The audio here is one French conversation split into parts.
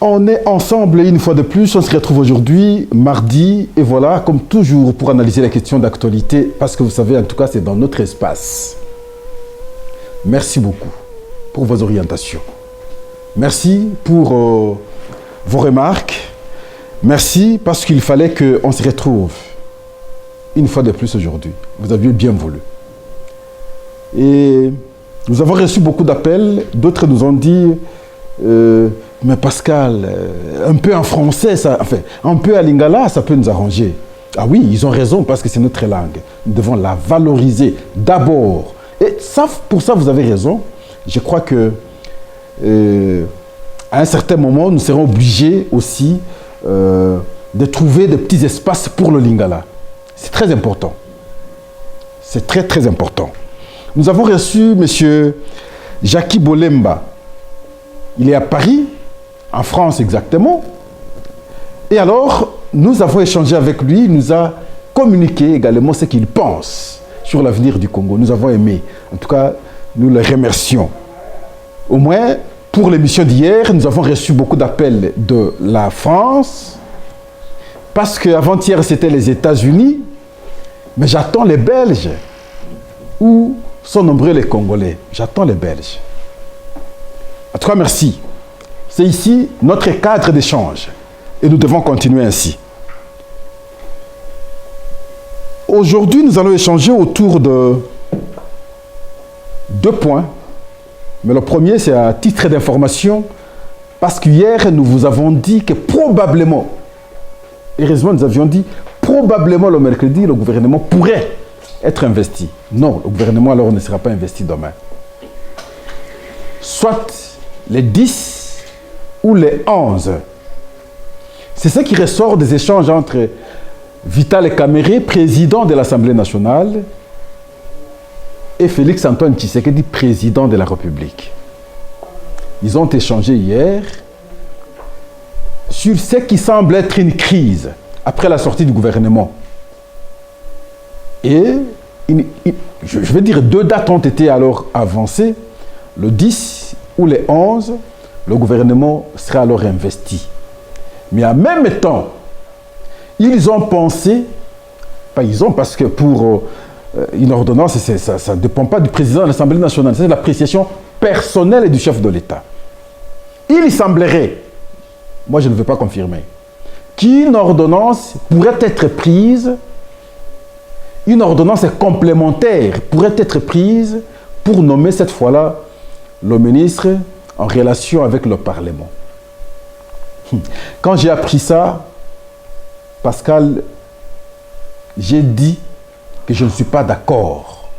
On est ensemble une fois de plus, on se retrouve aujourd'hui, mardi, et voilà, comme toujours, pour analyser les questions d'actualité, parce que vous savez, en tout cas, c'est dans notre espace. Merci beaucoup pour vos orientations. Merci pour vos remarques. Merci parce qu'il fallait qu'on se retrouve une fois de plus aujourd'hui. Vous aviez bien voulu. Et nous avons reçu beaucoup d'appels. D'autres nous ont dit... mais Pascal, un peu en français, un peu à lingala, ça peut nous arranger. Ah oui, ils ont raison parce que c'est notre langue. Nous devons la valoriser d'abord. Et ça, pour ça, vous avez raison. Je crois que à un certain moment, nous serons obligés aussi de trouver des petits espaces pour le lingala. C'est très important. C'est très, très important. Nous avons reçu M. Jackie Bolemba. Il est à Paris, en France exactement. Et alors, nous avons échangé avec lui. Il nous a communiqué également ce qu'il pense sur l'avenir du Congo. Nous avons aimé. En tout cas, nous le remercions. Au moins, pour l'émission d'hier, nous avons reçu beaucoup d'appels de la France. Parce qu'avant-hier, c'était les États-Unis. Mais j'attends les Belges. Où sont nombreux les Congolais? J'attends les Belges. En tout cas, merci. C'est ici notre cadre d'échange. Et nous devons continuer ainsi. Aujourd'hui, nous allons échanger autour de 2 points. Mais le premier, c'est à titre d'information. Parce qu'hier, nous vous avons dit que probablement, heureusement, nous avions dit, probablement le mercredi, le gouvernement pourrait être investi. Non, le gouvernement alors ne sera pas investi demain. Soit les 10 ou les 11. C'est ce qui ressort des échanges entre Vital Kamerhe, président de l'Assemblée nationale, et Félix Antoine Tshisekedi, président de la République. Ils ont échangé hier sur ce qui semble être une crise après la sortie du gouvernement. Et, je vais dire, 2 dates ont été alors avancées, le 10 ou les 11, le gouvernement sera alors investi. Mais en même temps, ils ont pensé, pas ils ont, parce que pour une ordonnance, ça ne dépend pas du président de l'Assemblée nationale, c'est l'appréciation personnelle du chef de l'État. Il semblerait, moi je ne veux pas confirmer, qu'une ordonnance pourrait être prise, une ordonnance complémentaire pourrait être prise pour nommer cette fois-là le ministre en relation avec le Parlement. Quand j'ai appris ça, Pascal, j'ai dit que je ne suis pas d'accord.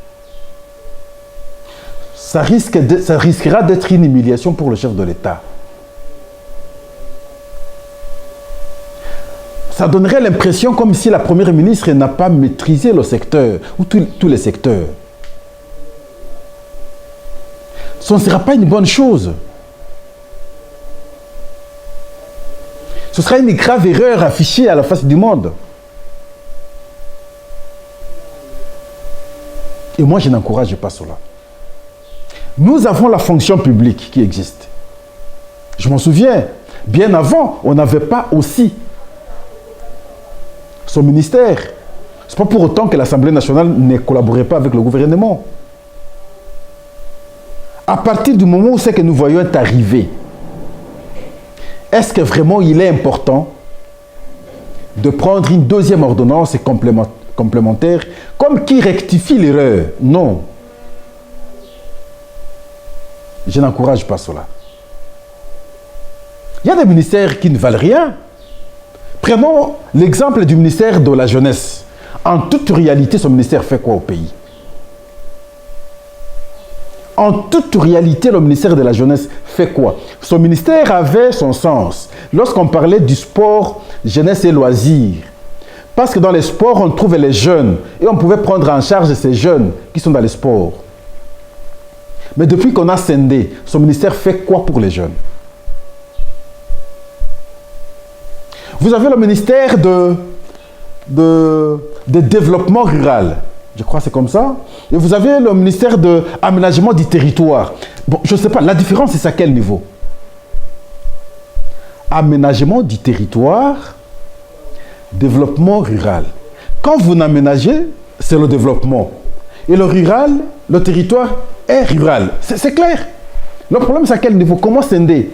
Ça risquera d'être une humiliation pour le chef de l'État. Ça donnerait l'impression comme si la première ministre n'a pas maîtrisé le secteur, ou tous les secteurs. Ce ne sera pas une bonne chose. Ce sera une grave erreur affichée à la face du monde. Et moi, je n'encourage pas cela. Nous avons la fonction publique qui existe. Je m'en souviens, bien avant, on n'avait pas aussi son ministère. Ce n'est pas pour autant que l'Assemblée nationale ne collaborait pas avec le gouvernement. À partir du moment où c'est que nous voyons arriver, est-ce que vraiment il est important de prendre une deuxième ordonnance complémentaire comme qui rectifie l'erreur? Non. Je n'encourage pas cela. Il y a des ministères qui ne valent rien. Prenons l'exemple du ministère de la Jeunesse. En toute réalité, ce ministère fait quoi au pays? En toute réalité, le ministère de la Jeunesse fait quoi? Son ministère avait son sens lorsqu'on parlait du sport, jeunesse et loisirs. Parce que dans les sports, on trouvait les jeunes et on pouvait prendre en charge ces jeunes qui sont dans les sports. Mais depuis qu'on a scindé, son ministère fait quoi pour les jeunes? Vous avez le ministère de développement rural. Je crois que c'est comme ça. Et vous avez le ministère de l'aménagement du territoire. Bon, je ne sais pas, la différence, c'est à quel niveau? aménagement du territoire, développement rural. Quand vous n'aménagez, c'est le développement. Et le rural, le territoire est rural. C'est clair. Le problème, c'est à quel niveau? Comment scinder?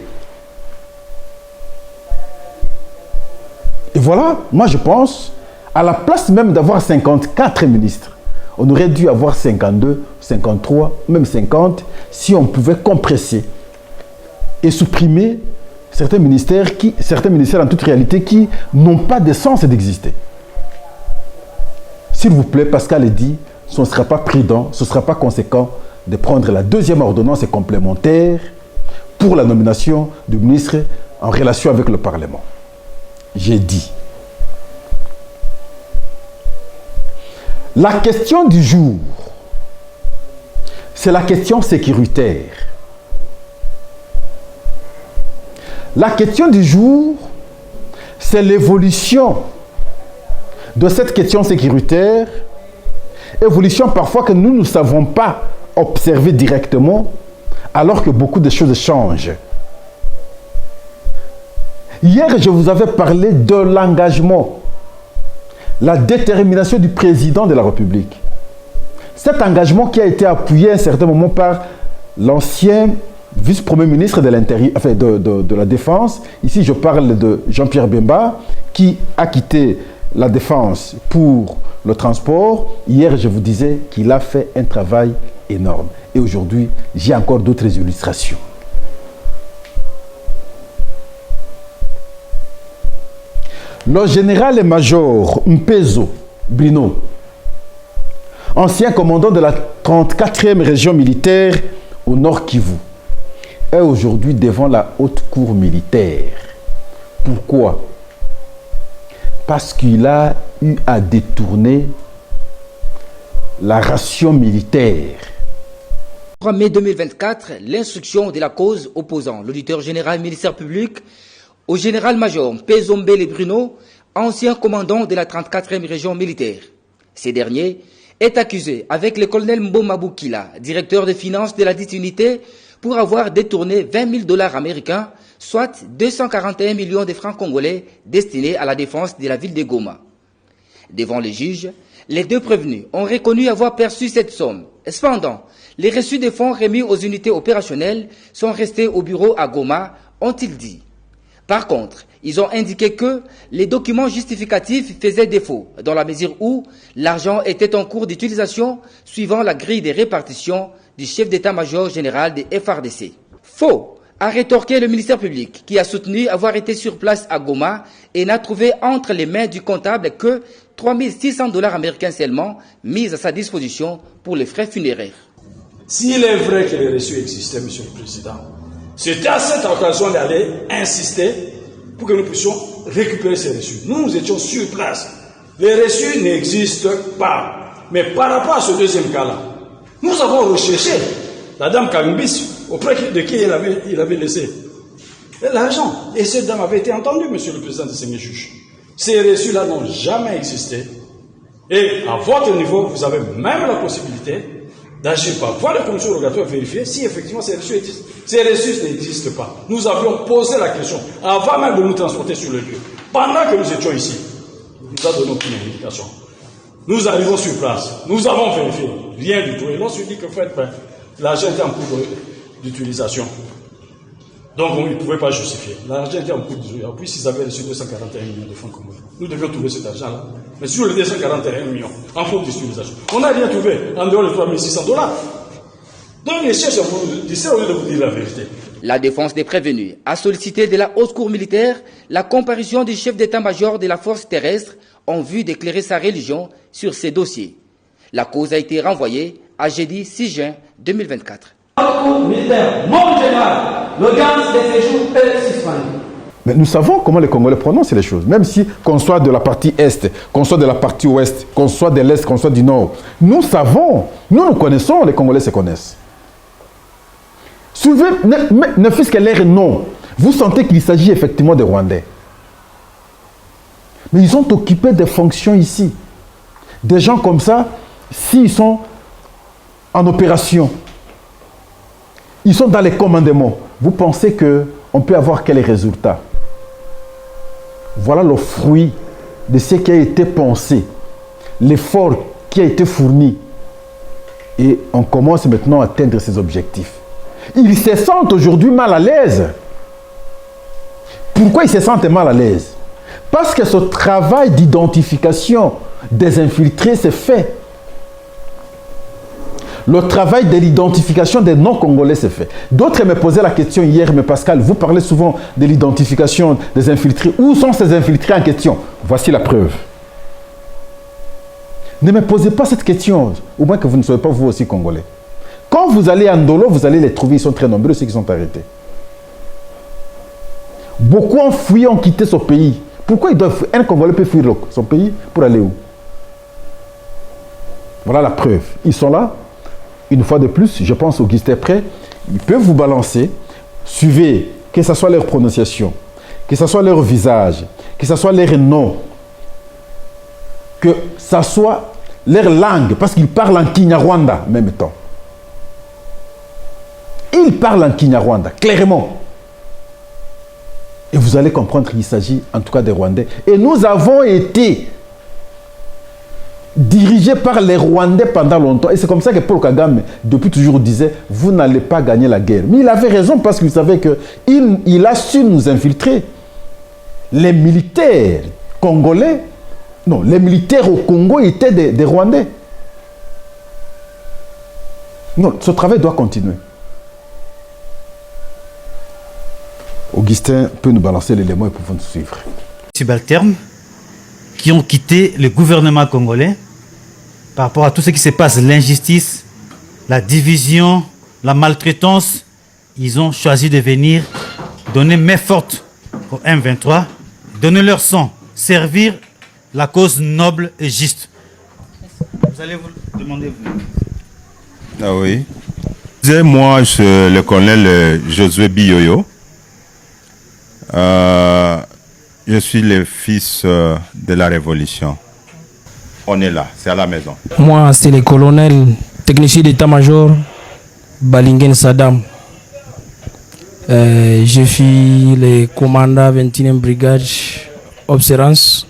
Et voilà, moi je pense, à la place même d'avoir 54 ministres, on aurait dû avoir 52, 53, même 50, si on pouvait compresser et supprimer certains ministères en toute réalité qui n'ont pas de sens d'exister. S'il vous plaît, Pascal dit, ce ne sera pas prudent, ce ne sera pas conséquent de prendre la deuxième ordonnance complémentaire pour la nomination du ministre en relation avec le Parlement. J'ai dit. La question du jour, c'est la question sécuritaire. La question du jour, c'est l'évolution de cette question sécuritaire, évolution parfois que nous ne savons pas observer directement, alors que beaucoup de choses changent. Hier, je vous avais parlé de l'engagement, la détermination du président de la République. Cet engagement qui a été appuyé à un certain moment par l'ancien vice-premier ministre de l'Intérieur, enfin de la Défense. Ici, je parle de Jean-Pierre Bemba, qui a quitté la Défense pour le transport. Hier, je vous disais qu'il a fait un travail énorme. Et aujourd'hui, j'ai encore d'autres illustrations. Le général et major Mpezo Bruno, ancien commandant de la 34e région militaire au Nord Kivu, est aujourd'hui devant la haute cour militaire. Pourquoi? Parce qu'il a eu à détourner la ration militaire. 3 mai 2024, l'instruction de la cause opposant l'auditeur général ministère public au général-major Mpezo Mbele Bruno, ancien commandant de la 34e région militaire. Ces derniers est accusé avec le colonel Mboma Boukila, directeur des finances de la dite unité, pour avoir détourné 20 000 $ américains, soit 241 millions de francs congolais destinés à la défense de la ville de Goma. Devant les juges, les deux prévenus ont reconnu avoir perçu cette somme. Cependant, les reçus des fonds remis aux unités opérationnelles sont restés au bureau à Goma, ont-ils dit. Par contre, ils ont indiqué que les documents justificatifs faisaient défaut, dans la mesure où l'argent était en cours d'utilisation suivant la grille de répartition du chef d'état-major général des FARDC. Faux, a rétorqué le ministère public, qui a soutenu avoir été sur place à Goma et n'a trouvé entre les mains du comptable que 3 600 $ américains seulement mis à sa disposition pour les frais funéraires. S'il est vrai que les reçus existaient, Monsieur le Président, c'était à cette occasion d'aller insister pour que nous puissions récupérer ces reçus. Nous étions sur place. Les reçus n'existent pas. Mais par rapport à ce deuxième cas-là, nous avons recherché la dame Kalumbis auprès de qui il avait laissé l'argent. Et cette dame avait été entendue, Monsieur le Président, de ces juges. Ces reçus-là n'ont jamais existé. Et à votre niveau, vous avez même la possibilité d'agir par voie de commission rogatoire et vérifier si effectivement ces reçus existent. Ces reçus n'existent pas. Nous avions posé la question avant même de nous transporter sur le lieu. Pendant que nous étions ici, il nous a donné aucune indication. Nous arrivons sur place, nous avons vérifié, rien du tout. Et l'on se dit que l'argent était en cours d'utilisation. Donc on ne pouvait pas justifier. L'argent était en cours d'utilisation. Puis s'ils avaient reçu 241 millions de francs congolais, nous devions trouver cet argent-là. Mais sur les 241 millions en cours d'utilisation, on n'a rien trouvé en dehors de 3 600 $. Donc les chercheurs disaient au lieu de vous dire la vérité. La défense des prévenus a sollicité de la haute cour militaire la comparution du chef d'état-major de la force terrestre en vue d'éclairer sa religion sur ces dossiers. La cause a été renvoyée à jeudi 6 juin 2024. Militaire non général, l'audience de séjour est suspendue. Mais nous savons comment les Congolais prononcent les choses. Même si qu'on soit de la partie Est, qu'on soit de la partie Ouest, qu'on soit de l'Est, qu'on soit du Nord, nous savons, nous connaissons, les Congolais se connaissent. Soulevez, ne fût-ce que l'air non, vous sentez qu'il s'agit effectivement des Rwandais. Mais ils ont occupé des fonctions ici. Des gens comme ça, s'ils sont en opération, ils sont dans les commandements. Vous pensez qu'on peut avoir quels résultats? Voilà le fruit de ce qui a été pensé, l'effort qui a été fourni. Et on commence maintenant à atteindre ces objectifs. Ils se sentent aujourd'hui mal à l'aise. Pourquoi ils se sentent mal à l'aise? Parce que ce travail d'identification des infiltrés s'est fait. Le travail de l'identification des non-congolais s'est fait. D'autres me posaient la question hier, mais Pascal, vous parlez souvent de l'identification des infiltrés. Où sont ces infiltrés en question? Voici la preuve. Ne me posez pas cette question, au moins que vous ne soyez pas vous aussi congolais. Quand vous allez à Ndolo, vous allez les trouver, ils sont très nombreux, ceux qui sont arrêtés. Beaucoup ont fui, ont quitté ce pays. Pourquoi un Congolais peut fuir son pays pour aller où? Voilà la preuve. Ils sont là. Une fois de plus, je pense Augustin Prêt, ils peuvent vous balancer. Suivez, que ce soit leur prononciation, que ce soit leur visage, que ce soit leur nom, que ce soit leur langue, parce qu'ils parlent en Kinyarwanda en même temps. Ils parlent en Kinyarwanda, clairement. Et vous allez comprendre qu'il s'agit en tout cas des Rwandais. Et nous avons été dirigés par les Rwandais pendant longtemps. Et c'est comme ça que Paul Kagame, depuis toujours, disait, vous n'allez pas gagner la guerre. Mais il avait raison parce qu'il savait qu'il a su nous infiltrer. Les militaires congolais, non, les militaires au Congo étaient des Rwandais. Non, ce travail doit continuer. Augustin peut nous balancer l'élément et pouvons nous suivre. Subalternes qui ont quitté le gouvernement congolais par rapport à tout ce qui se passe, l'injustice, la division, la maltraitance, ils ont choisi de venir donner main forte au M23, donner leur sang, servir la cause noble et juste. Vous allez vous demander vous. Ah oui. Moi, je le colonel Josué Biyoyo. Je suis le fils de la Révolution. On est là, c'est à la maison. Moi, c'est le colonel technicien d'état-major Balingen Saddam. Je suis le commandant 21e brigade Observance.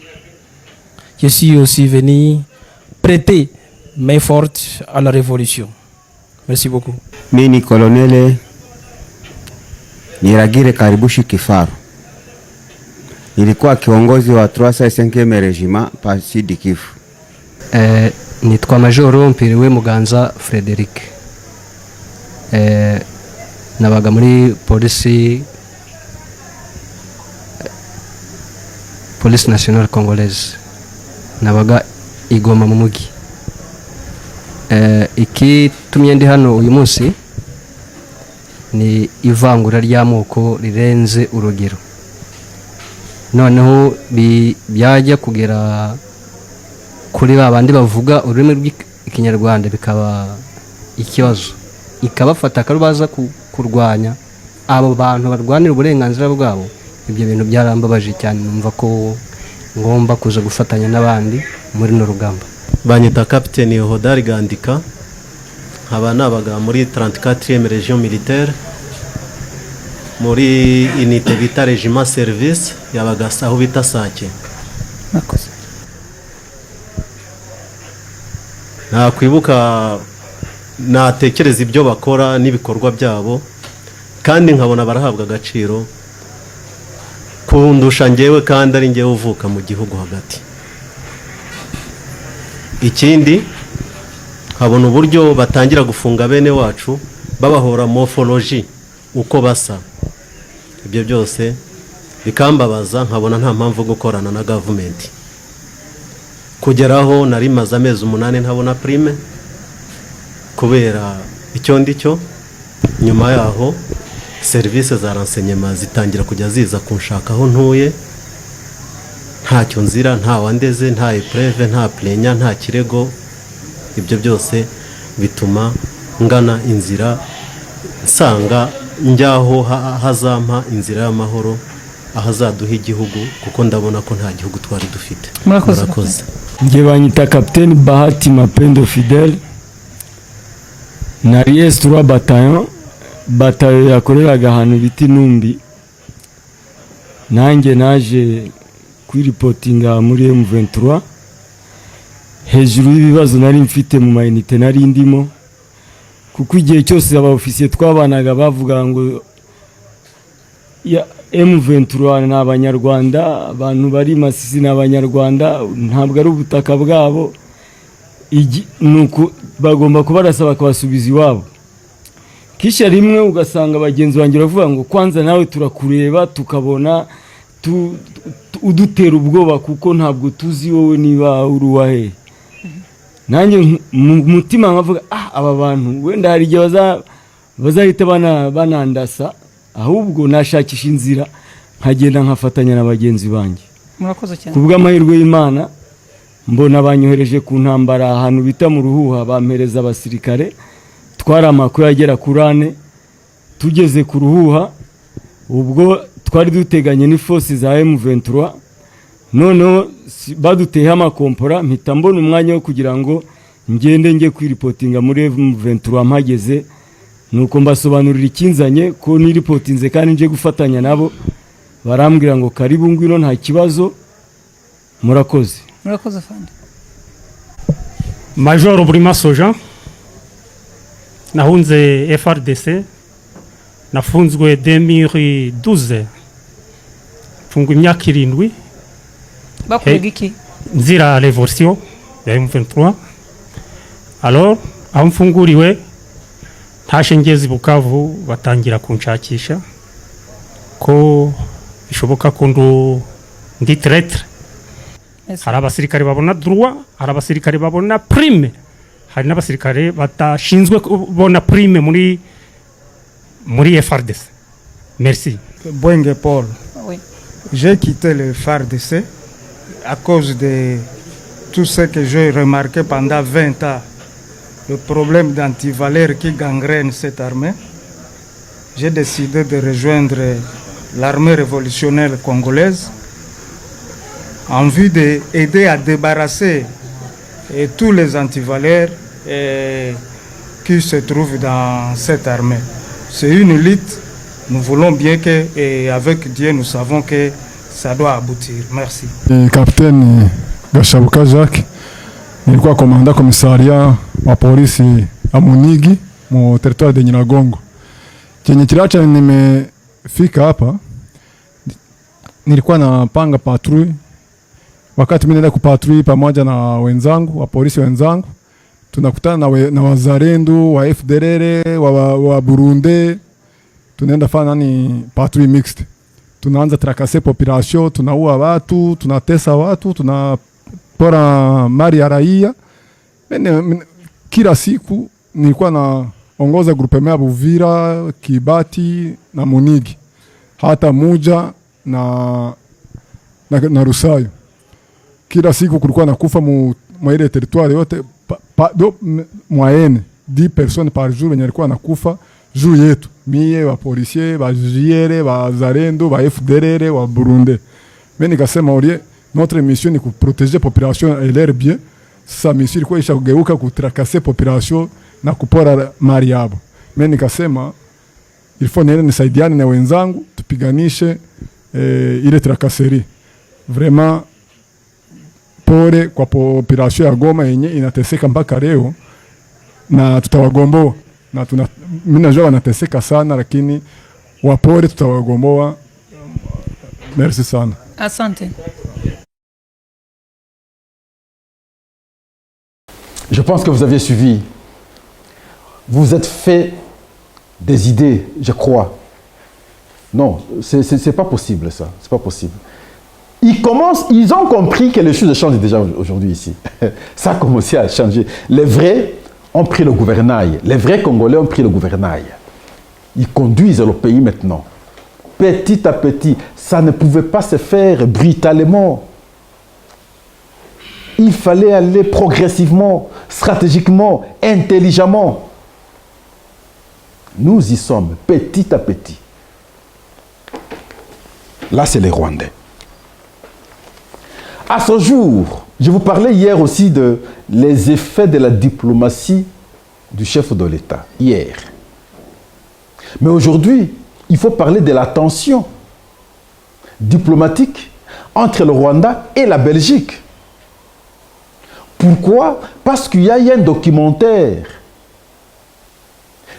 Je suis aussi venu prêter main forte à la Révolution. Merci beaucoup. Mimi colonel Niragire Karibushi Kifaru. Nilikuwa kiongozi wa 305e regiment pa Sud Kivu. Nitwa Majoro Mpiriwe Muganza Frederic. Nabaga muri police nationale congolaise. Nabaga igoma mu mugi. Iki tumye ndi hano uyu munsi ni ivangura ry'amoko rirenze urugero. Noneho byajya kugera kuri babandi bavuga ururimi rw'ikinyarwanda bikaba ikibazo, ikabafata akarubaza kurwanya abo bantu barwanira uburenganzira bwabo. Ibyo bintu byarambabaje cyane, numva ko ngomba kuza gufatanya n'abandi muri no rugamba. Banyita Capitaine Hodari Gandika, nkaba nabaga muri 34e région militaire muri unité bita régiment service yabaga aho bita Sake. Nakoze. Nakwibuka natekereza ibyo bakora n'ibikorwa byabo kandi nkabona barahabwa agaciro kundusha njyewe kandi ari njyewe uvuka mu gihugu hagati. Ikindi nkabona uburyo batangira gufunga bene wacu babahora morphology uko basa. Ibyo byose bikambabaza, nkabona nta mpamvu gukorana na government. Kugeraho nari maze amezi 8 ntabona prime kubera icyo ndicyo. Nyuma yaho service za renseignement zitangira kujya ziza kunshaka aho ntuye, ntacyo nzira, nta wandeze, nta epreve, nta plenya, nta kirego. Ibyo byose bituma ngana inzira nsanga njyaho hazampa inzira y'amahoro, ahazaduha igihugu, kuko ndabona ko nta gihugu twari dufite. Murakoze. Nge banyita Capitaine Bahati Mapendo Fidel. Nari S3 bataillon yakoreraga ahantu biti Numbi. Nanjye naje kwiripotinga muri M23 hejuru y'ibibazo nari mfite mu mayinite nari ndimo, kuko igihe cyose aba ofisiye twabanaga bavuga ngo ya M23 ni abanyarwanda, abantu bari Masisi ni abanyarwanda, ntabwo ari ubutaka bwabo, nuko bagomba kubarasa bakabasubiza iwabo. Kisha rimwe ugasanga bagenzi banjye bavuga ngo kwanza nawe turakureba tukabona udutera ubwoba kuko ntabwo tuzi wowe niba uri uwahe. Nanjye mutima nkavuga aba bantu wenda hari igihe bazahita banandasa, ahubwo nashakisha inzira nkagenda nkafatanya na bagenzi banjye. Murakoze cyane. Kubw'amahirwe y'Imana mbona banyohereje ku ntambara ahantu bita mu Ruhuha, bampereza abasirikare, twari amakuru yagera kuri 4. Tugeze ku Ruhuha ubwo twari duteganye ni force za M23, noneho baduteye amakompora, mpita mbona umwanya wo kugira ngo ngende nge kwiripotinga muri M23 mpageze, nuko mbasobanurira ikinzanye ko niripotinze kandi nje gufatanya nabo, barambwira ngo karibu ngwino nta kibazo. Murakoze. Murakoze fande. Major Burima Soja, nahunze FRDC, nafunzwe 2012, mfungwa imyaka 7. Bakurega iki? Nzira revolution ya M23. Alors aho mfunguriwe ntashe ngeze Bukavu, batangira kunshakisha ko bishoboka ko ndi traitre. Hari abasirikare babona droit, hari abasirikare babona prime, hari n'abasirikare batashinzwe kubona prime muri FARDC. Merci. Boingue Paul. Oui. J'ai quitté le FARDC à cause de tout ce que j'ai remarqué pendant 20 ans, le problème d'antivaleurs qui gangrène cette armée. J'ai décidé de rejoindre l'armée révolutionnaire congolaise en vue d'aider à débarrasser tous les antivaleurs qui se trouvent dans cette armée. C'est une lutte, nous voulons bien que, et avec Dieu, nous savons que ça doit aboutir. Merci. Capitaine Gashabuka Jacques, nilikuwa komanda komisaria wa polisi Amunigi mu territoire de Nyiragongo. Chenye kiracha nimefika hapa, nilikuwa napanga patrui. Wakati mimi naenda kupatrui pamoja na wenzangu wa polisi wenzangu, tunakutana na wazalendo wa FDLR wa Burundi, tunaenda fanya ni patrui mixed. Tunaanza trakase population, tunaua watu, tunatesa watu, tunapora mali ya raia. Kila siku nilikuwa naongoza grupe ya Buvira, Kibati na Munigi, hata Muja na Rusayo. Kila siku kulikuwa nakufa mwa ile territoire yote moyenne 10 personnes par jour wenye walikuwa nakufa juu yetu, mie wa policier wa JR wa Zarendo wa FDLR wa Burundi. Mimi nikasema olie notre mission ni kuprotéger population et leur bien. Sa mission ilikuwa ishageuka kutrakase population na kupora mali yabo. Mimi nikasema il faut nisaidiane na wenzangu tupiganishe ile trakaseri. Vraiment pole kwa population ya Goma yenye inateseka mpaka leo, na tutawagomboa, na mimi najua wanateseka sana, lakini wapole, tutawagomboa. Merci sana. Asante. Je pense que vous avez suivi. Vous êtes fait des idées, je crois. Non, c'est pas possible ça, c'est pas possible. Ils ont compris que les choses changent déjà aujourd'hui ici. Ça a commencé à changer. Les vrais ont pris le gouvernail. Les vrais Congolais ont pris le gouvernail. Ils conduisent le pays maintenant. Petit à petit. Ça ne pouvait pas se faire brutalement. Il fallait aller progressivement, stratégiquement, intelligemment. Nous y sommes, petit à petit. Là, c'est les Rwandais. À ce jour, je vous parlais hier aussi de les effets de la diplomatie du chef de l'État, hier. Mais aujourd'hui, il faut parler de la tension diplomatique entre le Rwanda et la Belgique. Pourquoi? Parce qu'il y a eu un documentaire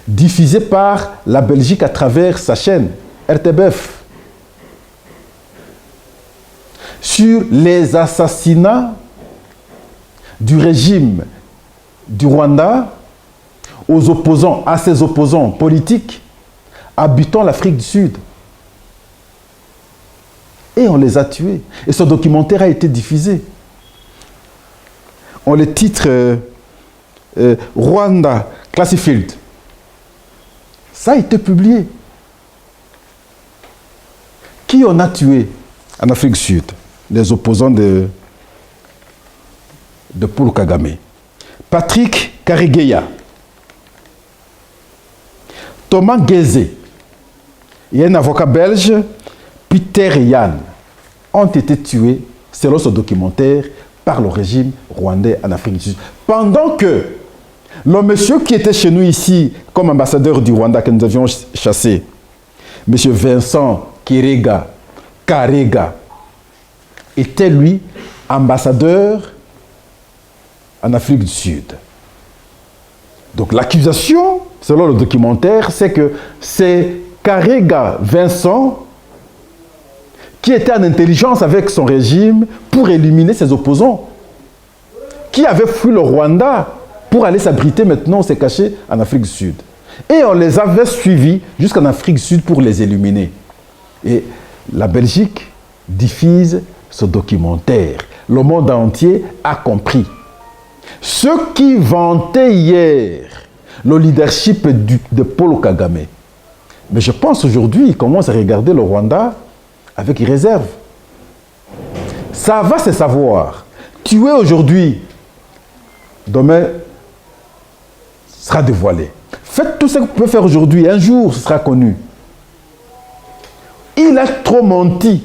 diffusé par la Belgique à travers sa chaîne RTBF sur les assassinats du régime du Rwanda aux opposants, à ses opposants politiques habitant l'Afrique du Sud. Et on les a tués. Et ce documentaire a été diffusé. On le titre Rwanda Classified. Ça a été publié. Qui on a tué en Afrique du Sud? Les opposants de Paul Kagame. Patrick Karegeya, Thomas Guézé et un avocat belge, Peter Yann, ont été tués, selon ce documentaire, par le régime rwandais en Afrique du Sud. Pendant que le monsieur qui était chez nous ici, comme ambassadeur du Rwanda que nous avions chassé, monsieur Vincent Karega, était lui ambassadeur en Afrique du Sud. Donc l'accusation, selon le documentaire, c'est que c'est Karega Vincent qui était en intelligence avec son régime pour éliminer ses opposants, qui avait fui le Rwanda pour aller s'abriter maintenant, s'est caché en Afrique du Sud. Et on les avait suivis jusqu'en Afrique du Sud pour les éliminer. Et la Belgique diffuse ce documentaire. Le monde entier a compris. Ceux qui vantaient hier le leadership de Paul Kagame, mais je pense aujourd'hui, ils commencent à regarder le Rwanda avec réserve. Ça va se savoir. Tuer aujourd'hui, demain sera dévoilé. Faites tout ce que vous pouvez faire aujourd'hui, un jour ce sera connu. Il a trop menti.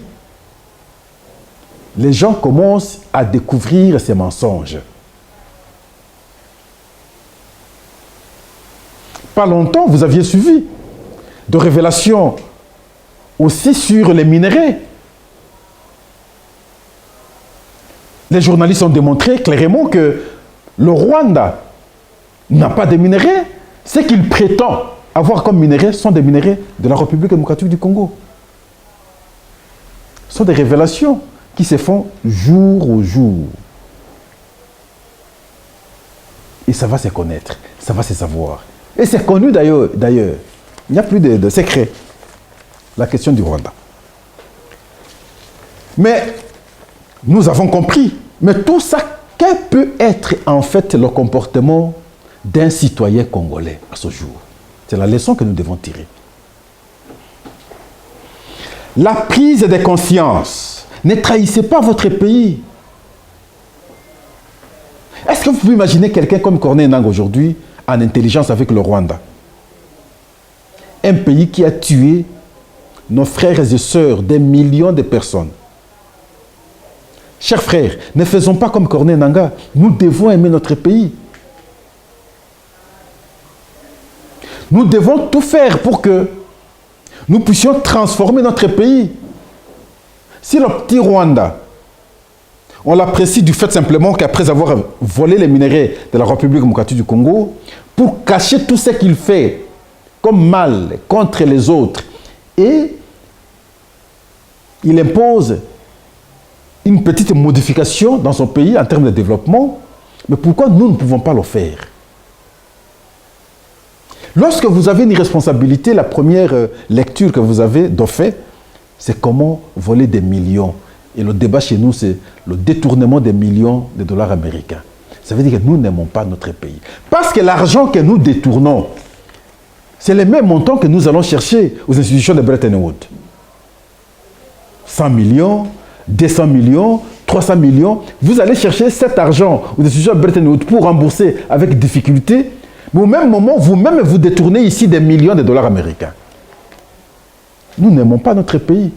Les gens commencent à découvrir ces mensonges. Pas longtemps, vous aviez suivi de révélations aussi sur les minerais. Les journalistes ont démontré clairement que le Rwanda n'a pas de minerais. Ce qu'il prétend avoir comme minerais sont des minerais de la République démocratique du Congo. Ce sont des révélations qui se font jour au jour. Et ça va se connaître, ça va se savoir. Et c'est connu d'ailleurs. Il n'y a plus de secret. La question du Rwanda. Mais nous avons compris. Mais tout ça, quel peut être en fait le comportement d'un citoyen congolais à ce jour? C'est la leçon que nous devons tirer. La prise de conscience. Ne trahissez pas votre pays. Est-ce que vous pouvez imaginer quelqu'un comme Corneille Nangaa aujourd'hui en intelligence avec le Rwanda? Un pays qui a tué nos frères et sœurs, des millions de personnes. Chers frères, ne faisons pas comme Corneille Nangaa. Nous devons aimer notre pays. Nous devons tout faire pour que nous puissions transformer notre pays. Si le petit Rwanda, on l'apprécie du fait simplement qu'après avoir volé les minerais de la République démocratique du Congo, pour cacher tout ce qu'il fait comme mal contre les autres, et il impose une petite modification dans son pays en termes de développement, mais pourquoi nous ne pouvons pas le faire? Lorsque vous avez une responsabilité, la première lecture que vous avez de fait, c'est comment voler des millions. Et le débat chez nous, c'est le détournement des millions de dollars américains. Ça veut dire que nous n'aimons pas notre pays. Parce que l'argent que nous détournons, c'est le même montant que nous allons chercher aux institutions de Bretton Woods. 100 millions, 200 millions, 300 millions. Vous allez chercher cet argent aux institutions de Bretton Woods pour rembourser avec difficulté. Mais au même moment, vous-même, vous détournez ici des millions de dollars américains. Nous n'aimons pas notre pays.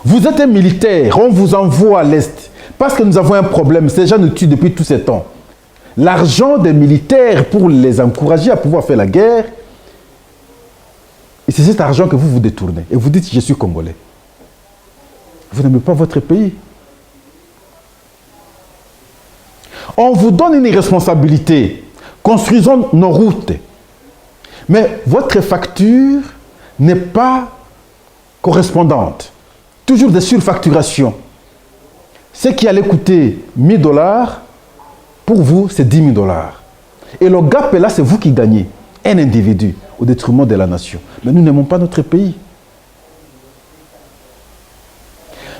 Vous êtes un militaire, on vous envoie à l'Est. Parce que nous avons un problème, ces gens nous tuent depuis tous ces temps. L'argent des militaires pour les encourager à pouvoir faire la guerre, et c'est cet argent que vous vous détournez. Et vous dites, je suis congolais. Vous n'aimez pas votre pays. On vous donne une responsabilité. Construisons nos routes. Mais votre facture n'est pas correspondante. Toujours des surfacturations. Ce qui allait coûter 1 000 $, pour vous, c'est 10 000 $. Et le gap est là, c'est vous qui gagnez. Un individu au détriment de la nation. Mais nous n'aimons pas notre pays.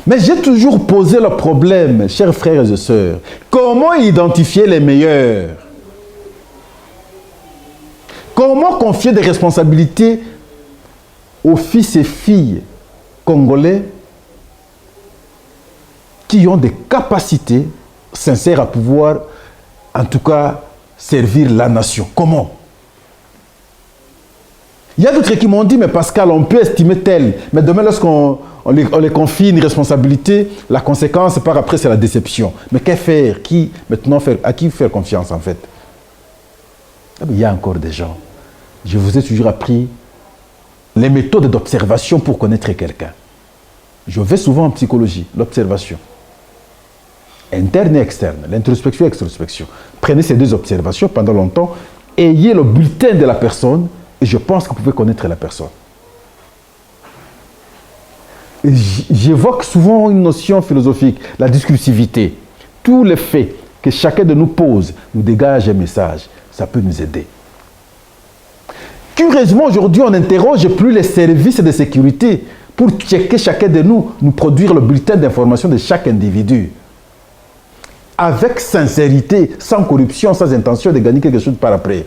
Mais j'ai toujours posé le problème, chers frères et sœurs. Comment identifier les meilleurs? Comment confier des responsabilités aux fils et filles congolais qui ont des capacités sincères à pouvoir, en tout cas, servir la nation? Comment? Il y a d'autres qui m'ont dit, mais Pascal, on peut estimer tel. Mais demain, lorsqu'on les confie une responsabilité, la conséquence, par après, c'est la déception. Mais qu'est-ce faire? Qui maintenant faire? À qui faire confiance, en fait? Il y a encore des gens. Je vous ai toujours appris les méthodes d'observation pour connaître quelqu'un. Je vais souvent en psychologie, l'observation. Interne et externe, l'introspection et l'extrospection. Prenez ces deux observations pendant longtemps, ayez le bulletin de la personne, et je pense que vous pouvez connaître la personne. J'évoque souvent une notion philosophique, la discursivité. Tous les faits que chacun de nous pose nous dégage un message. Ça peut nous aider. Curieusement, aujourd'hui, on n'interroge plus les services de sécurité pour checker chacun de nous, nous produire le bulletin d'information de chaque individu. Avec sincérité, sans corruption, sans intention de gagner quelque chose par après.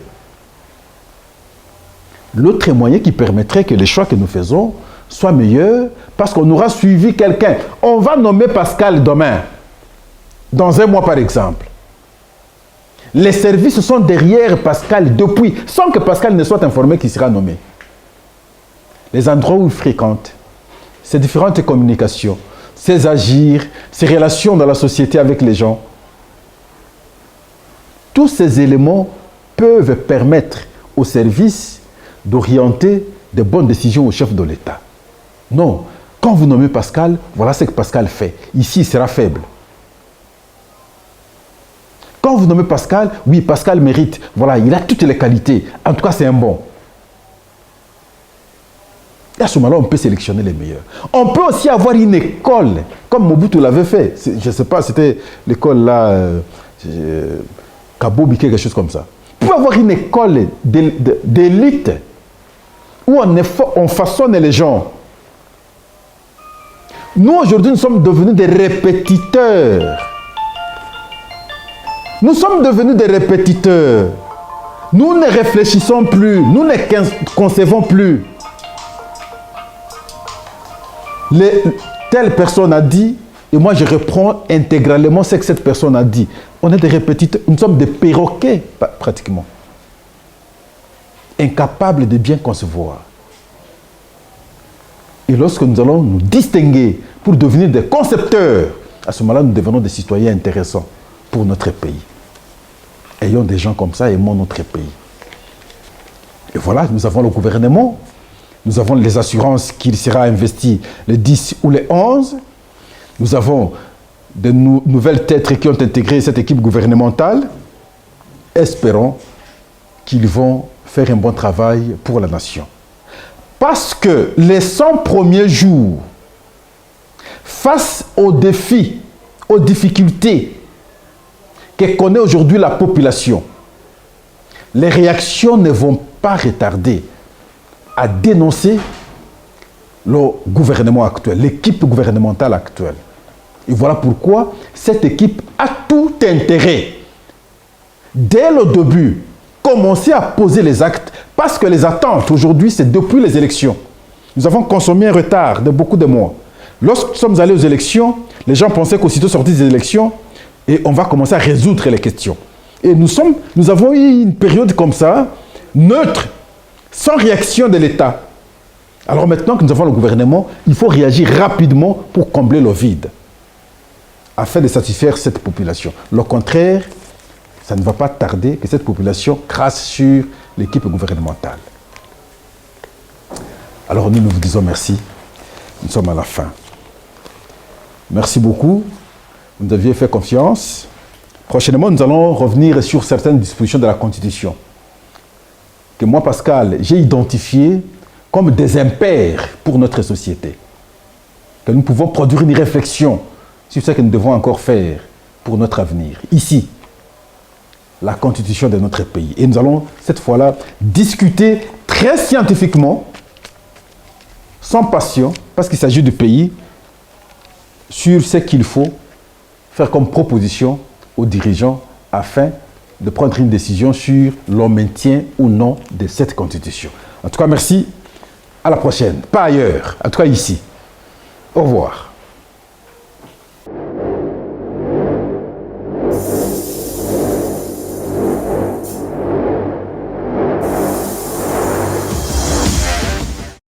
L'autre moyen qui permettrait que les choix que nous faisons soient meilleurs, parce qu'on aura suivi quelqu'un. On va nommer Pascal demain, dans 1 mois par exemple. Les services sont derrière Pascal depuis, sans que Pascal ne soit informé qu'il sera nommé. Les endroits où il fréquente, ses différentes communications, ses agirs, ses relations dans la société avec les gens. Tous ces éléments peuvent permettre aux services d'orienter de bonnes décisions au chef de l'État. Non, quand vous nommez Pascal, voilà ce que Pascal fait. Ici, il sera faible. Quand vous nommez Pascal, oui, Pascal mérite. Voilà, il a toutes les qualités. En tout cas, c'est un bon. Et à ce moment-là, on peut sélectionner les meilleurs. On peut aussi avoir une école, comme Mobutu l'avait fait. Je ne sais pas, c'était l'école là, Kabobi, quelque chose comme ça. On peut avoir une école d'élite où on façonne les gens. Nous, aujourd'hui, nous sommes devenus des répétiteurs. Nous sommes devenus des répétiteurs. Nous ne réfléchissons plus. Nous ne concevons plus. Telle personne a dit, et moi je reprends intégralement ce que cette personne a dit. On est des répétiteurs. Nous sommes des perroquets, pratiquement. Incapables de bien concevoir. Et lorsque nous allons nous distinguer pour devenir des concepteurs, à ce moment-là, nous devenons des citoyens intéressants pour notre pays. Ayons des gens comme ça, aimons notre pays. Et voilà, nous avons le gouvernement, nous avons les assurances qu'il sera investi les 10 ou les 11, nous avons de nouvelles têtes qui ont intégré cette équipe gouvernementale. Espérons qu'ils vont faire un bon travail pour la nation. Parce que les 100 premiers jours, face aux défis, aux difficultés que connaît aujourd'hui la population, les réactions ne vont pas retarder à dénoncer le gouvernement actuel, l'équipe gouvernementale actuelle. Et voilà pourquoi cette équipe a tout intérêt, dès le début, commencer à poser les actes, parce que les attentes aujourd'hui, c'est depuis les élections. Nous avons consommé un retard de beaucoup de mois. Lorsque nous sommes allés aux élections, les gens pensaient qu'aussitôt sortis des élections, et on va commencer à résoudre les questions. Et nous avons eu une période comme ça, neutre, sans réaction de l'État. Alors maintenant que nous avons le gouvernement, il faut réagir rapidement pour combler le vide, afin de satisfaire cette population. Le contraire, ça ne va pas tarder que cette population crasse sur l'équipe gouvernementale. Alors nous vous disons merci. Nous sommes à la fin. Merci beaucoup. Vous nous aviez fait confiance. Prochainement, nous allons revenir sur certaines dispositions de la Constitution que moi, Pascal, j'ai identifiées comme des impairs pour notre société. Que nous pouvons produire une réflexion sur ce que nous devons encore faire pour notre avenir. Ici, la Constitution de notre pays. Et nous allons, cette fois-là, discuter très scientifiquement, sans passion, parce qu'il s'agit du pays, sur ce qu'il faut faire comme proposition aux dirigeants afin de prendre une décision sur le maintien ou non de cette Constitution. En tout cas, merci. À la prochaine. Pas ailleurs. En tout cas, ici. Au revoir.